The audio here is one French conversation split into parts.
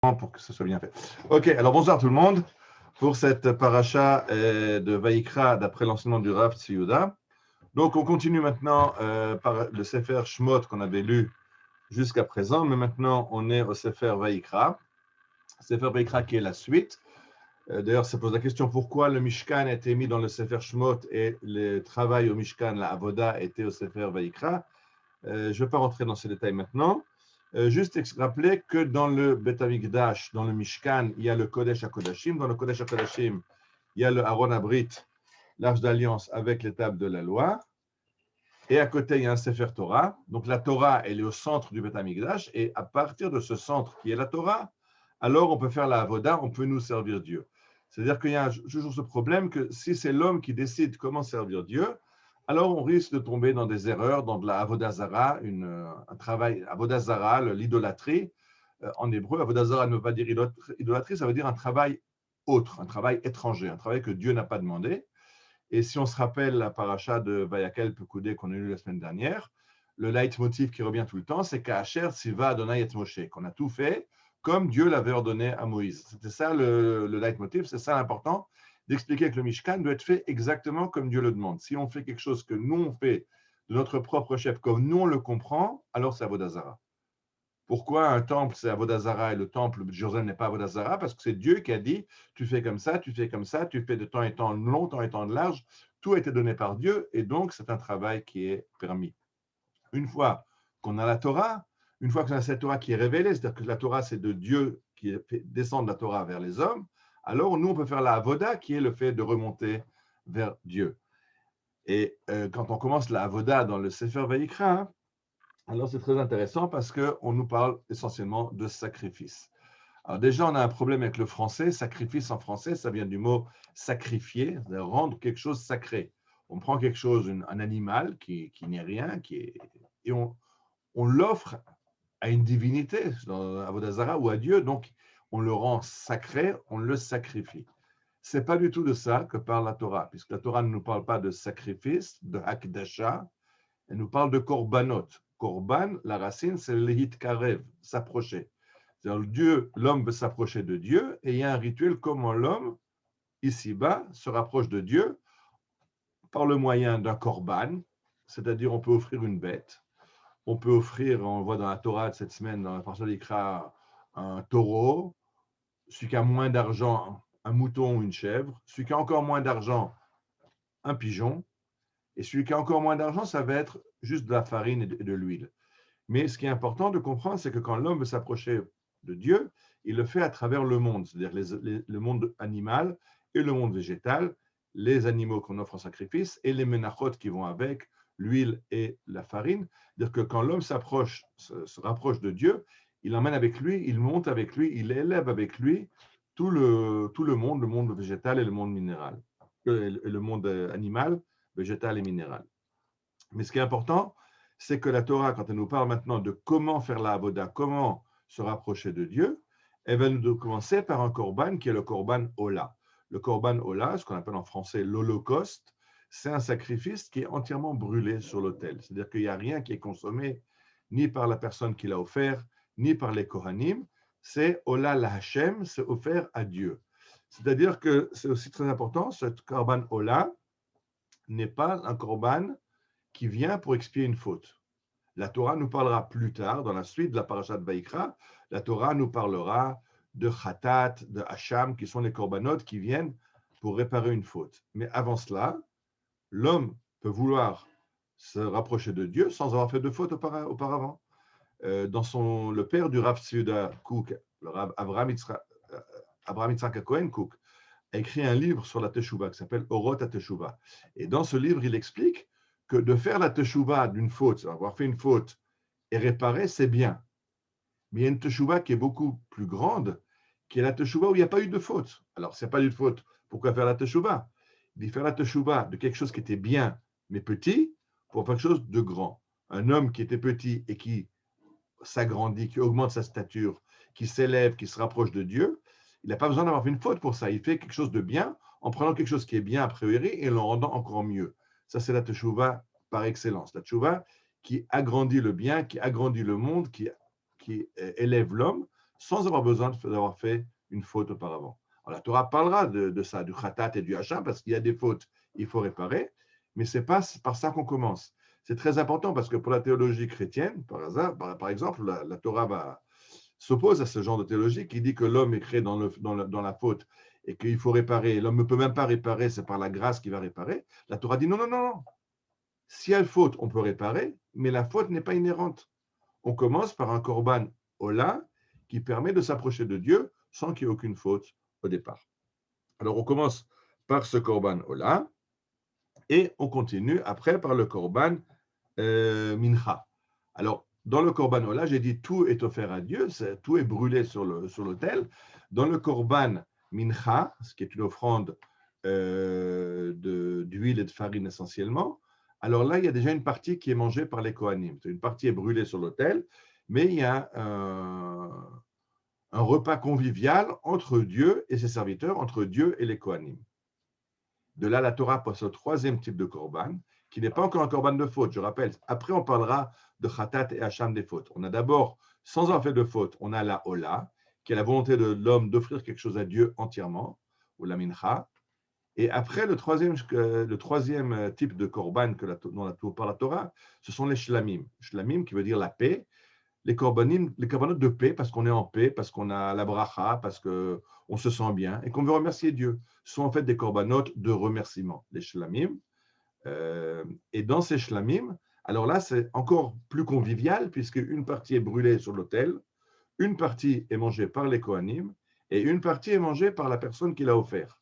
pour que ce soit bien fait. Ok, alors bonsoir tout le monde pour cette paracha de Vaïkra d'après l'enseignement du Rav Tziyuda. Donc on continue maintenant par le Sefer Shmot qu'on avait lu jusqu'à présent, mais maintenant on est au Sefer Vaïkra. Sefer Vaïkra qui est la suite. D'ailleurs, ça pose la question pourquoi le Mishkan a été mis dans le Sefer Shmot et le travail au Mishkan, la Avoda, était au Sefer Vaïkra. Je ne vais pas rentrer dans ces détails maintenant. Juste rappeler que dans le Bet HaMikdash, dans le Mishkan, il y a le Kodesh HaKodashim. Dans le Kodesh HaKodashim, il y a le Aaron Abrit, l'Arche d'Alliance avec les tables de la loi. Et à côté, il y a un Sefer Torah. Donc la Torah, elle est au centre du Bet HaMikdash. Et à partir de ce centre qui est la Torah, alors on peut faire la Avoda, on peut nous servir Dieu. C'est-à-dire qu'il y a toujours ce problème que si c'est l'homme qui décide comment servir Dieu, alors on risque de tomber dans des erreurs, dans de la avodazara, un travail, avodazara, l'idolâtrie. En hébreu, avodazara ne veut pas dire idolâtrie, ça veut dire un travail autre, un travail étranger, un travail que Dieu n'a pas demandé. Et si on se rappelle la paracha de Vayakel Pekoudé qu'on a lu la semaine dernière, le leitmotiv qui revient tout le temps, c'est qu'Asher Tziva Adonai et Moshe, qu'on a tout fait comme Dieu l'avait ordonné à Moïse. C'était ça le leitmotiv, c'est ça l'important, d'expliquer que le Mishkan doit être fait exactement comme Dieu le demande. Si on fait quelque chose que nous on fait de notre propre chef, comme nous on le comprend, alors c'est Avodazara. Pourquoi un temple c'est Avodazara et le temple de Jérusalem n'est pas Avodazara? Parce que c'est Dieu qui a dit tu fais comme ça, tu fais comme ça, tu fais de temps et temps long, temps et temps large. Tout a été donné par Dieu et donc c'est un travail qui est permis. Une fois qu'on a la Torah, une fois qu'on a cette Torah qui est révélée, c'est-à-dire que la Torah, c'est de Dieu qui fait descendre la Torah vers les hommes, alors nous, on peut faire la Avoda, qui est le fait de remonter vers Dieu. Et quand on commence la Avoda dans le Sefer Vayikra, alors c'est très intéressant parce qu'on nous parle essentiellement de sacrifice. Alors déjà, on a un problème avec le français. Sacrifice en français, ça vient du mot sacrifier, c'est-à-dire rendre quelque chose sacré. On prend quelque chose, un animal qui n'est rien, et on l'offre à une divinité, à Vodazara ou à Dieu, donc on le rend sacré, on le sacrifie. Ce n'est pas du tout de ça que parle la Torah, puisque la Torah ne nous parle pas de sacrifice, de hakdasha, elle nous parle de korbanot. Korban, la racine, c'est le hit karev, s'approcher. C'est-à-dire Dieu, l'homme veut s'approcher de Dieu, et il y a un rituel comment l'homme, ici-bas, se rapproche de Dieu par le moyen d'un korban, c'est-à-dire on peut offrir une bête. On peut offrir, on le voit dans la Torah de cette semaine, dans la parasha d'Ikra, un taureau. Celui qui a moins d'argent, un mouton ou une chèvre. Celui qui a encore moins d'argent, un pigeon. Et celui qui a encore moins d'argent, ça va être juste de la farine et de l'huile. Mais ce qui est important de comprendre, c'est que quand l'homme veut s'approcher de Dieu, il le fait à travers le monde, c'est-à-dire le monde animal et le monde végétal, les animaux qu'on offre en sacrifice et les menachot qui vont avec, l'huile et la farine. C'est-à-dire que quand l'homme s'approche, se rapproche de Dieu, il emmène avec lui, il monte avec lui, il élève avec lui tout le monde végétal et le monde minéral, et le monde animal, végétal et minéral. Mais ce qui est important, c'est que la Torah, quand elle nous parle maintenant de comment faire la avoda, comment se rapprocher de Dieu, elle va nous commencer par un korban qui est le korban Ola. Le korban Ola, ce qu'on appelle en français l'Holocauste, c'est un sacrifice qui est entièrement brûlé sur l'autel. C'est-à-dire qu'il n'y a rien qui est consommé ni par la personne qui l'a offert, ni par les Kohanim. C'est Ola la Hashem, c'est offert à Dieu. C'est-à-dire que c'est aussi très important, ce korban Ola n'est pas un korban qui vient pour expier une faute. La Torah nous parlera plus tard, dans la suite de la parasha de Vaïkra, la Torah nous parlera de Khatat, de Hacham, qui sont les korbanot qui viennent pour réparer une faute. Mais avant cela, l'homme peut vouloir se rapprocher de Dieu sans avoir fait de faute auparavant. Le père du Rav Tziyuda Kook, le Rav Avraham Yitzhak Cohen Kook, a écrit un livre sur la Teshuvah qui s'appelle Orot HaTeshuvah. Et dans ce livre, il explique que de faire la Teshuvah d'une faute, avoir fait une faute et réparer, c'est bien. Mais il y a une Teshuvah qui est beaucoup plus grande, qui est la Teshuvah où il n'y a pas eu de faute. Alors, s'il n'y a pas eu de faute, pourquoi faire la Teshuvah? Il dit faire la Teshuvah de quelque chose qui était bien, mais petit, pour faire quelque chose de grand. Un homme qui était petit et qui s'agrandit, qui augmente sa stature, qui s'élève, qui se rapproche de Dieu, il n'a pas besoin d'avoir fait une faute pour ça. Il fait quelque chose de bien en prenant quelque chose qui est bien a priori et l'en rendant encore mieux. Ça, c'est la teshuva par excellence. La teshuva qui agrandit le bien, qui agrandit le monde, qui élève l'homme sans avoir besoin d'avoir fait une faute auparavant. Alors, la Torah parlera de ça, du khatat et du hacham, parce qu'il y a des fautes, il faut réparer, mais ce n'est pas par ça qu'on commence. C'est très important parce que pour la théologie chrétienne, par exemple, la Torah s'oppose à ce genre de théologie qui dit que l'homme est créé dans la faute et qu'il faut réparer. L'homme ne peut même pas réparer, c'est par la grâce qu'il va réparer. La Torah dit non, non, non, non. S'il y a une faute, on peut réparer, mais la faute n'est pas inhérente. On commence par un korban ola qui permet de s'approcher de Dieu sans qu'il y ait aucune faute au départ. Alors, on commence par ce korban ola et on continue après par le korban mincha. Alors, dans le korban ola, j'ai dit tout est offert à Dieu, tout est brûlé sur l'autel. Dans le korban mincha, ce qui est une offrande d'huile et de farine essentiellement, alors là, il y a déjà une partie qui est mangée par les Kohanim. Une partie est brûlée sur l'autel, mais il y a un repas convivial entre Dieu et ses serviteurs, entre Dieu et les Kohanim. De là, la Torah passe au troisième type de korban, qui n'est pas encore un korban de faute. Je rappelle, après on parlera de khatat et hacham des fautes. On a d'abord, sans avoir fait de faute, on a la ola, qui est la volonté de l'homme d'offrir quelque chose à Dieu entièrement, ou la mincha. Et après, le troisième type de korban dont parle la Torah, ce sont les shlamim. Shlamim qui veut dire la paix. Les corbanotes de paix, parce qu'on est en paix, parce qu'on a la bracha, parce qu'on se sent bien et qu'on veut remercier Dieu. Ce sont en fait des corbanotes de remerciement, les shlamim. Et dans ces shlamim, alors là, c'est encore plus convivial, puisque une partie est brûlée sur l'autel, une partie est mangée par les Kohanim, et une partie est mangée par la personne qui l'a offert,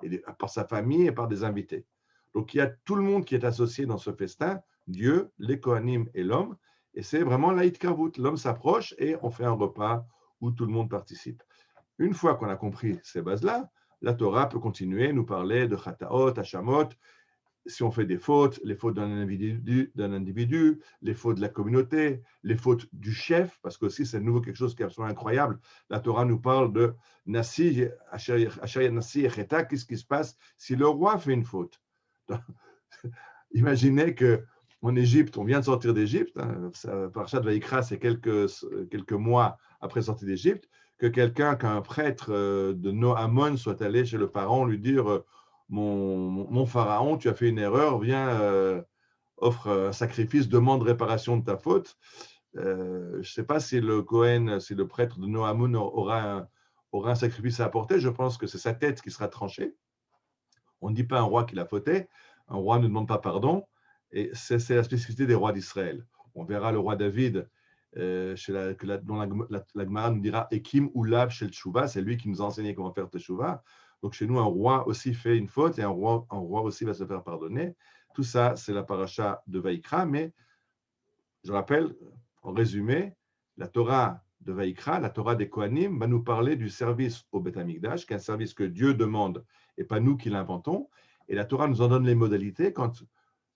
et par sa famille et par des invités. Donc il y a tout le monde qui est associé dans ce festin, Dieu, les Kohanim et l'homme, et c'est vraiment l'Aïd Kavut. L'homme s'approche et on fait un repas où tout le monde participe. Une fois qu'on a compris ces bases-là, la Torah peut continuer, nous parler de Chataot, Hashamot, si on fait des fautes, les fautes d'un individu, les fautes de la communauté, les fautes du chef, parce que aussi c'est de nouveau quelque chose qui est absolument incroyable. La Torah nous parle de Nasi, Asher Nasi Echeta, qu'est-ce qui se passe si le roi fait une faute? Imaginez qu'en Égypte, on vient de sortir d'Égypte, Parashat Vayikra, c'est quelques mois après sortie d'Égypte, qu'un prêtre de Noamon soit allé chez le pharaon lui dire mon pharaon, tu as fait une erreur, viens, offre un sacrifice, demande réparation de ta faute. Je ne sais pas si le Kohen, si le prêtre de Noamon aura un sacrifice à apporter. Je pense que c'est sa tête qui sera tranchée. On ne dit pas un roi qui l'a fauté. Un roi ne demande pas pardon. Et c'est la spécificité des rois d'Israël. On verra le roi David, dont la Gemara nous dira Ekim Ulav Shel Tshuva, c'est lui qui nous a enseigné comment faire Teshuvah. Donc chez nous, un roi aussi fait une faute et un roi aussi va se faire pardonner. Tout ça, c'est la paracha de Vaïkra, mais je rappelle, en résumé, la Torah de Vaïkra, la Torah des Kohanim, va nous parler du service au Beth Amikdash, qui est un service que Dieu demande et pas nous qui l'inventons. Et la Torah nous en donne les modalités quand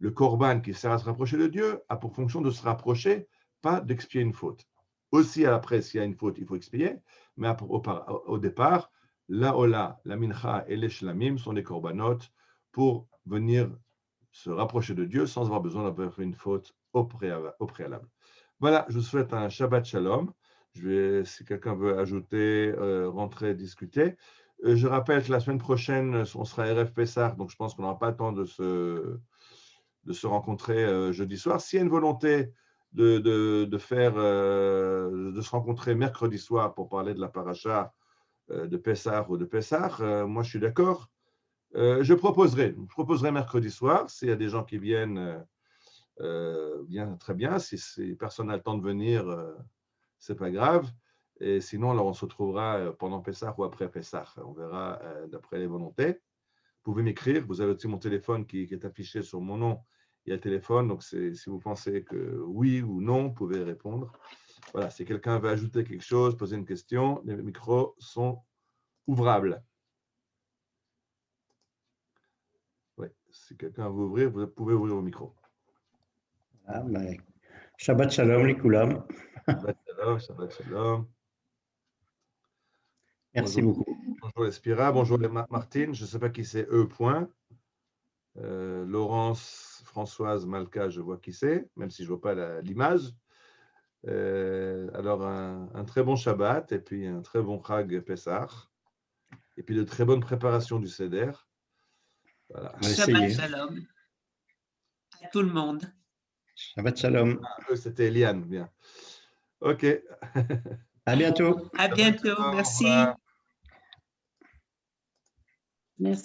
le korban qui sert à se rapprocher de Dieu a pour fonction de se rapprocher, pas d'expier une faute. Aussi, après, s'il y a une faute, il faut expier, mais au départ, la Ola, la Mincha et les Shlamim sont des corbanotes pour venir se rapprocher de Dieu sans avoir besoin d'avoir fait une faute au préalable. Voilà, je vous souhaite un Shabbat Shalom. Si quelqu'un veut ajouter, rentrer, discuter. Je rappelle que la semaine prochaine, on sera RF Pessah, donc je pense qu'on n'aura pas le temps de se rencontrer jeudi soir. S'il y a une volonté de se rencontrer mercredi soir pour parler de la paracha de Pessah ou de Pessah, moi je suis d'accord. Je proposerai mercredi soir, s'il y a des gens qui viennent, bien, très bien. Si personne n'a le temps de venir, c'est pas grave. Et sinon, alors on se retrouvera pendant Pessah ou après Pessah. On verra d'après les volontés. Vous pouvez m'écrire. Vous avez aussi mon téléphone qui est affiché sur mon nom. Il y a le téléphone. Donc, si vous pensez que oui ou non, vous pouvez répondre. Voilà. Si quelqu'un veut ajouter quelque chose, poser une question, les micros sont ouvrables. Oui. Si quelqu'un veut ouvrir, vous pouvez ouvrir vos micros. Ah, ben, Shabbat Shalom, les Koulam. Shabbat Shalom, Shabbat Shalom. Merci Bonjour. beaucoup. Bonjour les Spira, bonjour les Martine, je ne sais pas qui c'est eux, point. Laurence, Françoise, Malka, je vois qui c'est, même si je ne vois pas l'image. Alors, un très bon Shabbat et puis un très bon Chag Pessah. Et puis de très bonnes préparations du Seder. Voilà. Shabbat Shalom à tout le monde. Shabbat Shalom. C'était Eliane, bien. OK. À bientôt. À bientôt. Au Merci. revoir. Merci.